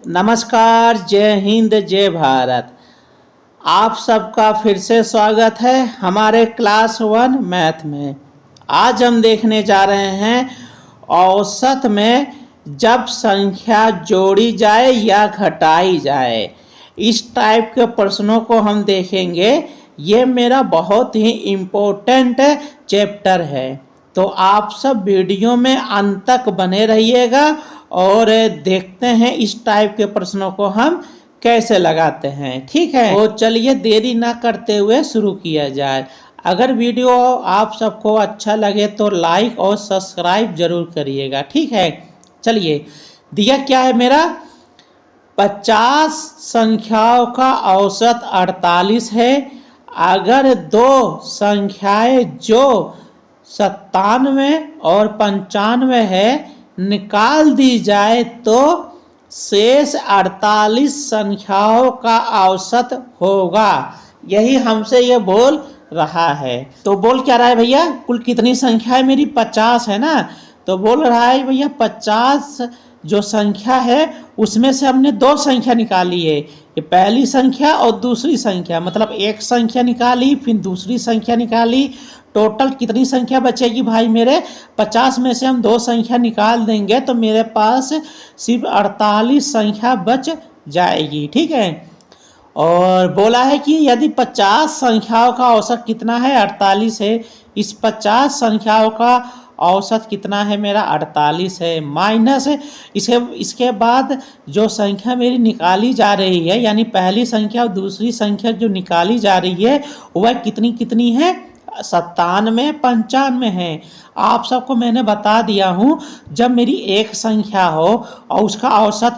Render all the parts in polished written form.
नमस्कार, जय हिंद, जय भारत। आप सबका फिर से स्वागत है हमारे क्लास 1 मैथ में। आज हम देखने जा रहे हैं औसत में जब संख्या जोड़ी जाए या घटाई जाए, इस टाइप के प्रश्नों को हम देखेंगे। ये मेरा बहुत ही इम्पोर्टेंट चैप्टर है, तो आप सब वीडियो में अंत तक बने रहिएगा और देखते हैं इस टाइप के प्रश्नों को हम कैसे लगाते हैं। ठीक है, तो चलिए देरी ना करते हुए शुरू किया जाए। अगर वीडियो आप सबको अच्छा लगे तो लाइक और सब्सक्राइब जरूर करिएगा। ठीक है, चलिए दिया क्या है मेरा 50 संख्याओं का औसत 48 है। अगर दो संख्याएं जो 97 और 95 है निकाल दी जाए तो शेष 48 संख्याओं का औसत होगा। यही हमसे ये बोल रहा है। तो बोल क्या रहा है भैया, कुल कितनी संख्या है मेरी 50 है ना। तो बोल रहा है भैया 50 जो संख्या है उसमें से हमने दो संख्या निकाली है, ये पहली संख्या और दूसरी संख्या, मतलब एक संख्या निकाली फिर दूसरी संख्या निकाली। टोटल कितनी संख्या बचेगी भाई मेरे 50 में से हम दो संख्या निकाल देंगे तो मेरे पास सिर्फ 48 संख्या बच जाएगी। ठीक है, और बोला है कि यदि 50 संख्याओं का औसत कितना है 48 है। इस 50 संख्याओं का औसत कितना है मेरा 48 है, माइनस इसके बाद जो संख्या मेरी निकाली जा रही है, यानी पहली संख्या और दूसरी संख्या जो निकाली जा रही है वह कितनी कितनी है 97 95 है। आप सबको मैंने बता दिया हूँ, जब मेरी एक संख्या हो और उसका औसत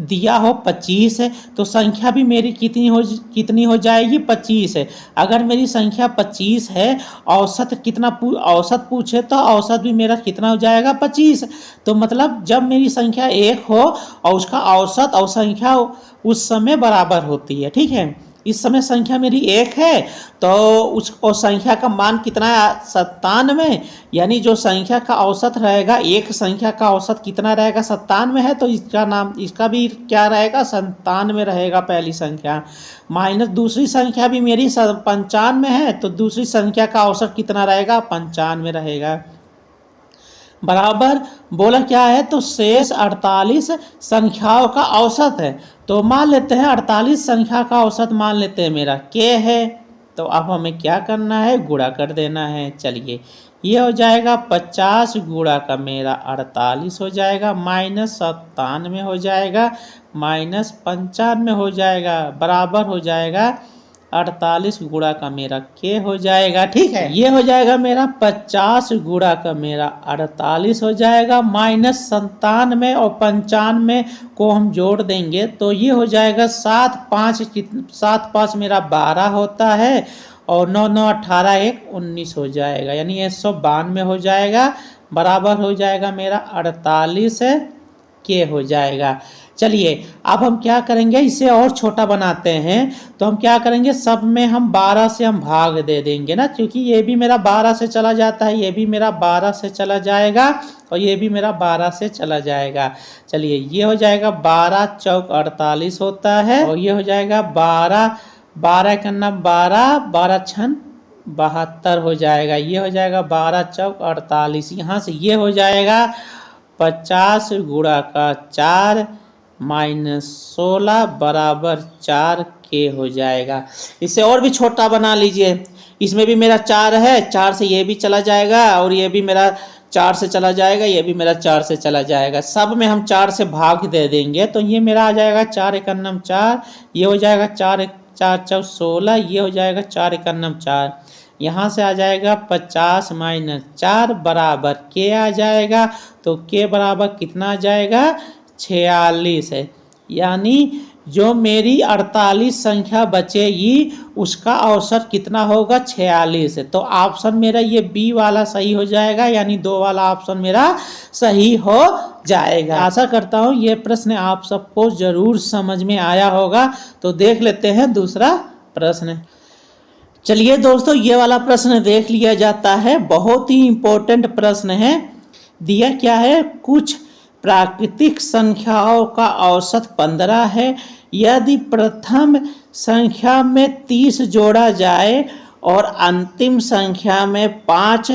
दिया हो 25 है तो संख्या भी मेरी कितनी हो जाएगी 25 है। अगर मेरी संख्या 25 है, औसत कितना औसत पूछे तो औसत भी मेरा कितना हो जाएगा 25। तो मतलब जब मेरी संख्या 1 हो और उसका औसत और संख्या उस समय बराबर होती है। ठीक है, इस समय संख्या मेरी 1 है तो उस संख्या का मान कितना है 97, यानी जो संख्या का औसत रहेगा, एक संख्या का औसत कितना रहेगा 97 है, तो इसका भी क्या रहेगा 97 रहेगा पहली संख्या। माइनस दूसरी संख्या भी मेरी 95 है तो दूसरी संख्या का औसत कितना रहेगा 95 रहेगा। बराबर बोला क्या है, तो शेष 48 संख्याओं का औसत है। तो मान लेते हैं 48 संख्या का औसत मान लेते हैं मेरा k है। तो अब हमें क्या करना है, गुणा कर देना है। चलिए ये हो जाएगा 50 गुणा का मेरा 48 हो जाएगा, माइनस 97 हो जाएगा, माइनस 95 हो जाएगा, बराबर हो जाएगा 48 गुणा का मेरा k हो जाएगा। ठीक है, ये हो जाएगा मेरा 50 गुणा का मेरा 48 हो जाएगा, माइनस 97 और 95 को हम जोड़ देंगे तो ये हो जाएगा 7 5 मेरा 12 होता है और 9 9 18 1 19 हो जाएगा, यानी 192 हो जाएगा, बराबर हो जाएगा मेरा 48 k हो जाएगा। चलिए अब हम क्या करेंगे, इसे और छोटा बनाते हैं। तो हम क्या करेंगे, सब में हम 12 से हम भाग दे देंगे ना, क्योंकि ये भी मेरा 12 से चला जाता है, ये भी मेरा 12 से चला जाएगा और ये भी मेरा 12 से चला जाएगा। चलिए ये हो जाएगा 12 चौक 48 होता है और ये हो जाएगा 12 12 का नाम 12 12 छन 72 हो जाएगा। ये हो जाएगा 12 चौक 48। यहाँ से ये हो जाएगा 50 गुणा का 4 माइनस 16 बराबर 4 k हो जाएगा। इसे और भी छोटा बना लीजिए, इसमें भी मेरा 4 है, 4 से ये भी चला जाएगा और ये भी मेरा 4 से चला जाएगा, ये भी मेरा 4 से चला जाएगा। सब में हम 4 से भाग दे देंगे तो ये मेरा आ जाएगा 4 एकन्नम 4, ये हो जाएगा 4 4 16, ये हो जाएगा 4 एकन्नम 4। यहाँ से आ जाएगा 50 माइनस 4 बराबर k आ जाएगा। तो k बराबर कितना आ जाएगा 46 है, यानी जो मेरी 48 संख्या बचेगी उसका औसत कितना होगा 46 है। तो ऑप्शन मेरा ये बी वाला सही हो जाएगा, यानी 2 वाला ऑप्शन मेरा सही हो जाएगा। आशा करता हूँ ये प्रश्न आप सबको जरूर समझ में आया होगा। तो देख लेते हैं दूसरा प्रश्न। चलिए दोस्तों ये वाला प्रश्न देख लिया जाता है, बहुत ही इम्पोर्टेंट प्रश्न है। दिया क्या है, कुछ प्राकृतिक संख्याओं का औसत 15 है। यदि प्रथम संख्या में 30 जोड़ा जाए और अंतिम संख्या में 5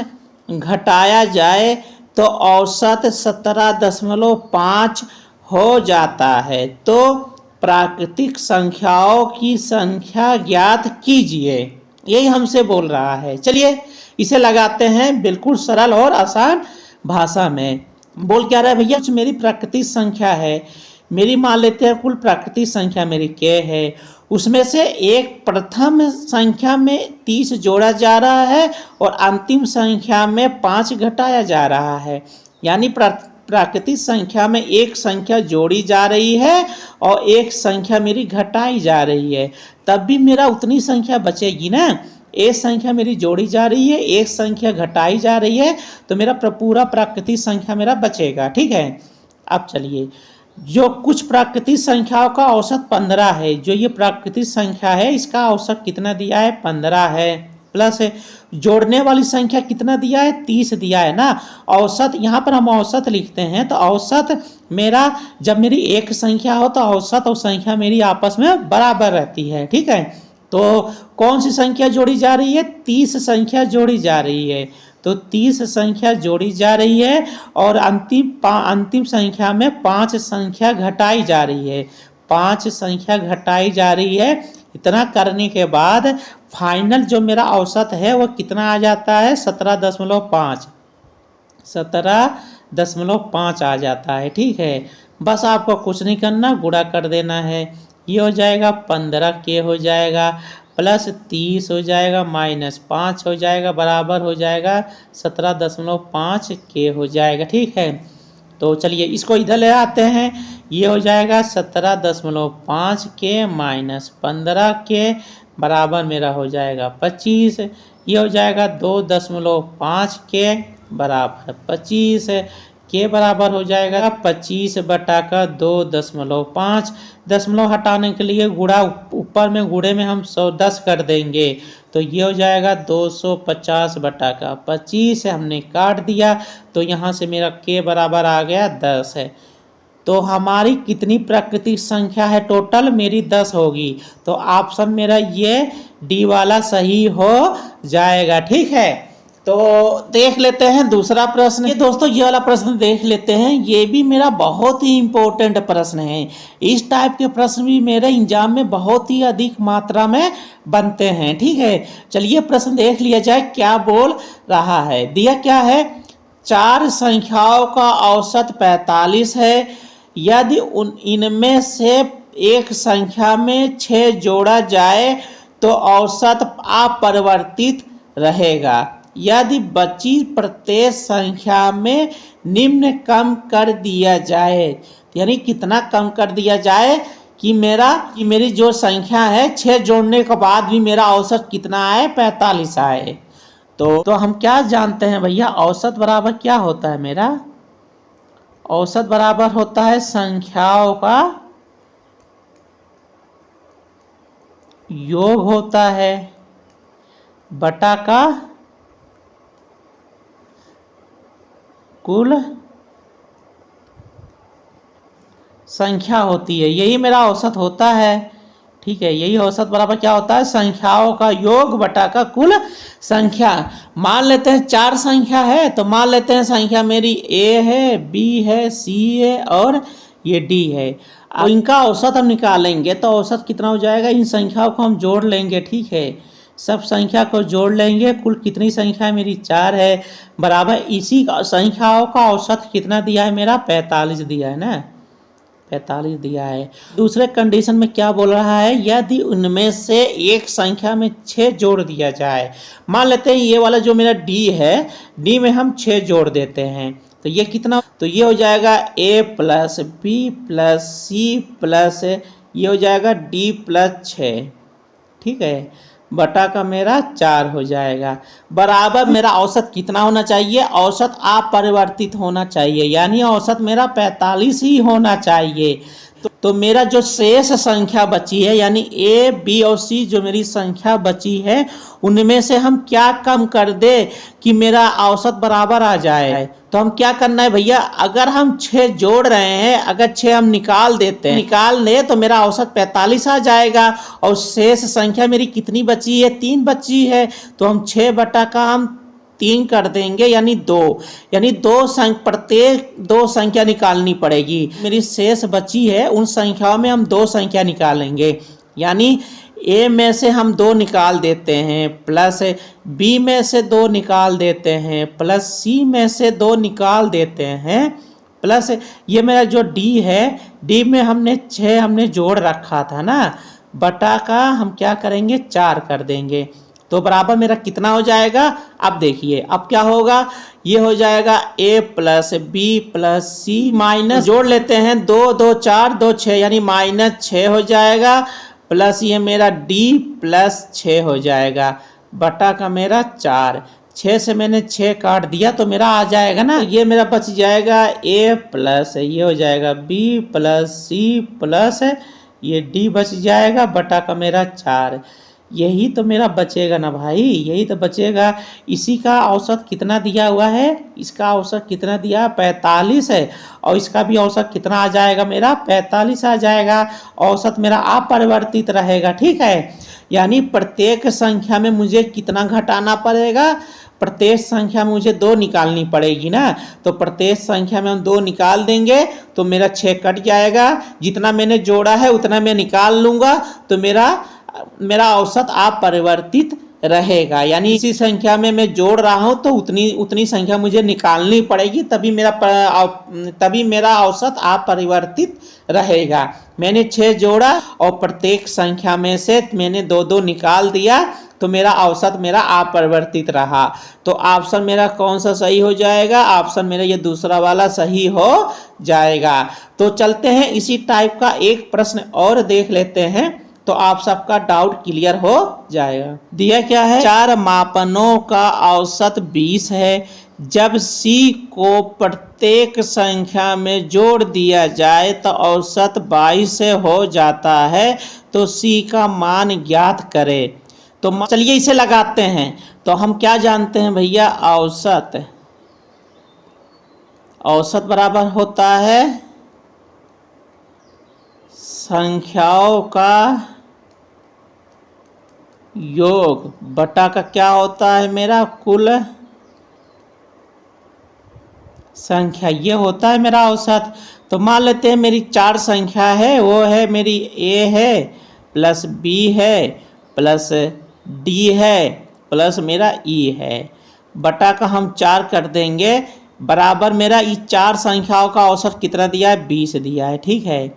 घटाया जाए तो औसत 17.5 हो जाता है। तो प्राकृतिक संख्याओं की संख्या ज्ञात कीजिए। यही हमसे बोल रहा है। चलिए इसे लगाते हैं बिल्कुल सरल और आसान भाषा में। बोल क्या रहा है भैया, मेरी प्राकृतिक संख्या है, मेरी मान लेते हैं कुल प्राकृतिक संख्या मेरी k है, उसमें से एक प्रथम संख्या में 30 जोड़ा जा रहा है और अंतिम संख्या में 5 घटाया जा रहा है। यानी प्राकृतिक संख्या में एक संख्या जोड़ी जा रही है और एक संख्या मेरी घटाई जा रही है, तब भी मेरा उतनी संख्या बचेगी ना। एक संख्या मेरी जोड़ी जा रही है, एक संख्या घटाई जा रही है, तो मेरा पूरा प्राकृतिक संख्या मेरा बचेगा। ठीक है। अब चलिए, जो कुछ प्राकृतिक संख्याओं का औसत 15 है, जो ये प्राकृतिक संख्या है इसका औसत कितना दिया है, 15 है, प्लस जोड़ने वाली संख्या कितना दिया है, 30 दिया है ना। औसत यहाँ पर हम औसत लिखते हैं, तो औसत मेरा जब मेरी एक संख्या हो तो औसत और संख्या मेरी आपस में बराबर रहती है। ठीक है। तो कौन सी संख्या जोड़ी जा रही है, 30 संख्या जोड़ी जा रही है, तो 30 संख्या जोड़ी जा रही है और अंतिम संख्या में 5 संख्या घटाई जा रही है, 5 संख्या घटाई जा रही है। इतना करने के बाद फाइनल जो मेरा औसत है वो कितना आ जाता है, 17.5, 17.5 आ जाता है। ठीक है। बस आपको कुछ नहीं करना, गुणा कर देना है। ये हो जाएगा 15 के हो जाएगा, प्लस 30 हो जाएगा, माइनस 5 हो जाएगा, बराबर हो जाएगा 17.5 के हो जाएगा। ठीक है। तो चलिए इसको इधर ले आते हैं। ये हो जाएगा 17.5 के माइनस 15 के बराबर मेरा हो जाएगा 25। ये हो जाएगा 2.5 के बराबर 25 के बराबर हो जाएगा 25 बटा का 2.5। दशमलव हटाने के लिए गुणा ऊपर में गुणे में हम 110 कर देंगे, तो ये हो जाएगा 250 बटा का 25 हमने काट दिया, तो यहाँ से मेरा के बराबर आ गया 10 है। तो हमारी कितनी प्राकृतिक संख्या है टोटल, मेरी 10 होगी। तो ऑप्शन मेरा ये डी वाला सही हो जाएगा। ठीक है। तो देख लेते हैं दूसरा प्रश्न। ये दोस्तों ये वाला प्रश्न देख लेते हैं, ये भी मेरा बहुत ही इम्पोर्टेंट प्रश्न है। इस टाइप के प्रश्न भी मेरे एग्जाम में बहुत ही अधिक मात्रा में बनते हैं। ठीक है। चलिए प्रश्न देख लिया जाए क्या बोल रहा है। दिया क्या है, 4 संख्याओं का औसत 45 है। यदि इनमें से एक संख्या में 6 जोड़ा जाए तो औसत अपरिवर्तित रहेगा। यदि बची प्रत्येक संख्या में निम्न कम कर दिया जाए, यानी कितना कम कर दिया जाए कि मेरी जो संख्या है 6 जोड़ने के बाद भी मेरा औसत कितना आए, 45 आए। तो हम क्या जानते हैं भैया, औसत बराबर क्या होता है मेरा, औसत बराबर होता है संख्याओं का योग होता है बटा का कुल संख्या होती है, यही मेरा औसत होता है। ठीक है। यही औसत बराबर क्या होता है, संख्याओं का योग बटा का कुल संख्या। मान लेते हैं 4 संख्या है, तो मान लेते हैं संख्या मेरी ए है, बी है, सी है और ये डी है। अब इनका औसत हम निकालेंगे तो औसत कितना हो जाएगा, इन संख्याओं को हम जोड़ लेंगे। ठीक है। सब संख्या को जोड़ लेंगे, कुल कितनी संख्या मेरी 4 है, बराबर इसी संख्याओं का औसत कितना दिया है मेरा, 45 दिया है ना, 45 दिया है। दूसरे कंडीशन में क्या बोल रहा है, यदि उनमें से एक संख्या में 6 जोड़ दिया जाए। मान लेते हैं ये वाला जो मेरा डी है, डी में हम 6 जोड़ देते हैं, तो ये कितना, तो ये हो जाएगा a plus B plus C plus ये हो जाएगा डी प्लस 6। ठीक है। बटा का मेरा 4 हो जाएगा, बराबर मेरा औसत कितना होना चाहिए, औसत अपरिवर्तित होना चाहिए, यानी औसत मेरा 45 ही होना चाहिए। तो मेरा जो शेष संख्या बची है यानी ए बी और सी जो मेरी संख्या बची है उनमें से हम क्या कम कर दे कि मेरा औसत बराबर आ जाए। तो हम क्या करना है भैया, अगर हम 6 जोड़ रहे हैं, अगर 6 हम निकाल देते हैं, निकाल ले तो मेरा औसत 45 आ जाएगा और शेष संख्या मेरी कितनी बची है, 3 बची है। तो हम 6 बटा का हम 3 कर देंगे यानी 2, यानी प्रत्येक 2 संख्या निकालनी पड़ेगी। मेरी शेष बची है उन संख्याओं में हम 2 संख्या निकालेंगे, यानी ए में से हम 2 निकाल देते हैं, प्लस बी में से 2 निकाल देते हैं, प्लस सी में से 2 निकाल देते हैं, प्लस ये मेरा जो डी है, डी में हमने 6 हमने जोड़ रखा था ना, बटा का हम क्या करेंगे 4 कर देंगे। तो बराबर मेरा कितना हो जाएगा, अब देखिए अब क्या होगा, ये हो जाएगा a plus B plus C minus जोड़ लेते हैं 2 2 4 2 6 यानी -6 हो जाएगा, प्लस ये मेरा d प्लस 6 हो जाएगा बटा का मेरा 4। 6 से मैंने 6 काट दिया तो मेरा आ जाएगा ना, ये मेरा बच जाएगा a प्लस ये हो जाएगा b प्लस सी प्लस ये d बच जाएगा बटा का मेरा 4। यही तो मेरा बचेगा ना भाई, यही तो बचेगा। इसी का औसत कितना दिया हुआ है, इसका औसत कितना दिया 45 है और इसका भी औसत कितना आ जाएगा मेरा 45 आ जाएगा। औसत मेरा अपरिवर्तित रहेगा, ठीक है। यानी प्रत्येक संख्या में मुझे कितना घटाना पड़ेगा, प्रत्येक संख्या में मुझे 2 निकालनी पड़ेगी ना, तो प्रत्येक संख्या में हम 2 निकाल देंगे तो मेरा 6 कट जाएगा, जितना मैंने जोड़ा है उतना मैं निकाल लूँगा तो मेरा औसत अपरिवर्तित रहेगा। यानी इसी संख्या में मैं जोड़ रहा हूं तो उतनी संख्या मुझे निकालनी पड़ेगी, तभी मेरा औसत अपरिवर्तित रहेगा। मैंने 6 जोड़ा और प्रत्येक संख्या में से मैंने 2 निकाल दिया तो मेरा औसत मेरा अपरिवर्तित रहा। तो ऑप्शन मेरा कौन सा सही हो जाएगा, ऑप्शन मेरा ये दूसरा वाला सही हो जाएगा। तो चलते हैं इसी टाइप का एक प्रश्न और देख लेते हैं तो आप सबका डाउट क्लियर हो जाएगा। दिया क्या है, 4 मापनों का औसत 20 है, जब C को प्रत्येक संख्या में जोड़ दिया जाए तो औसत 22 से हो जाता है, तो C का मान ज्ञात करें। तो चलिए इसे लगाते हैं। तो हम क्या जानते हैं भैया, औसत बराबर होता है संख्याओं का योग बटा का क्या होता है मेरा कुल संख्या, ये होता है मेरा औसत। तो मान लेते हैं मेरी 4 संख्या है, वो है मेरी a है प्लस b है प्लस d है प्लस मेरा e है, बटा का हम 4 कर देंगे बराबर मेरा इस 4 संख्याओं का औसत कितना दिया है 20 दिया है, ठीक है।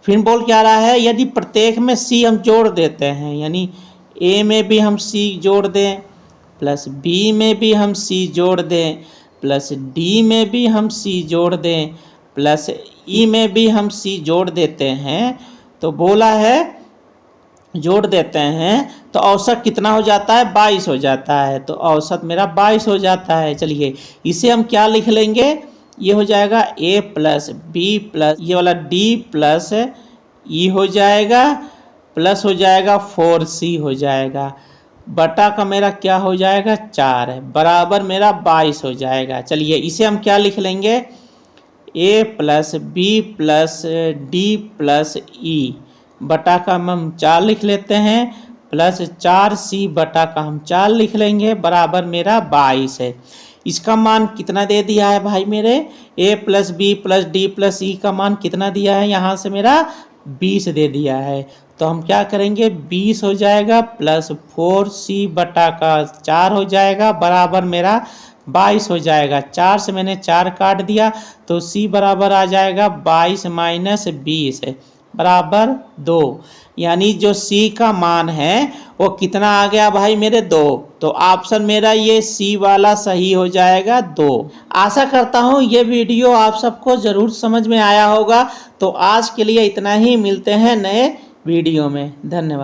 फिर बोल क्या रहा है, यदि प्रत्येक में c हम जोड़ देते हैं, यानी a में भी हम c जोड़ दें प्लस b में भी हम c जोड़ दें प्लस d में भी हम c जोड़ दें प्लस e में भी हम c जोड़ देते हैं, तो बोला है जोड़ देते हैं तो औसत कितना हो जाता है 22 हो जाता है। तो औसत मेरा 22 हो जाता है। चलिए इसे हम क्या लिख लेंगे, ये हो जाएगा a प्लस बी प्लस ये वाला d प्लस e हो जाएगा प्लस हो जाएगा 4c हो जाएगा बटा का मेरा क्या हो जाएगा 4 है बराबर मेरा 22 हो जाएगा। चलिए इसे हम क्या लिख लेंगे, a plus B plus D plus E बटा का हम 4 लिख लेते हैं प्लस 4c बटा का हम 4 लिख लेंगे बराबर मेरा 22 है। इसका मान कितना दे दिया है भाई मेरे, a plus B plus D plus E का मान कितना दिया है, यहाँ से मेरा 20 दे दिया है। तो हम क्या करेंगे 20 हो जाएगा प्लस 4c बटा का 4 हो जाएगा बराबर मेरा 22 हो जाएगा। 4 से मैंने 4 काट दिया तो c बराबर आ जाएगा 22 माइनस 20 बराबर 2, यानी जो c का मान है वो कितना आ गया भाई मेरे 2। तो ऑप्शन मेरा ये c वाला सही हो जाएगा 2। आशा करता हूँ ये वीडियो आप सबको ज़रूर समझ में आया होगा। तो आज के लिए इतना ही, मिलते हैं नए वीडियो में, धन्यवाद।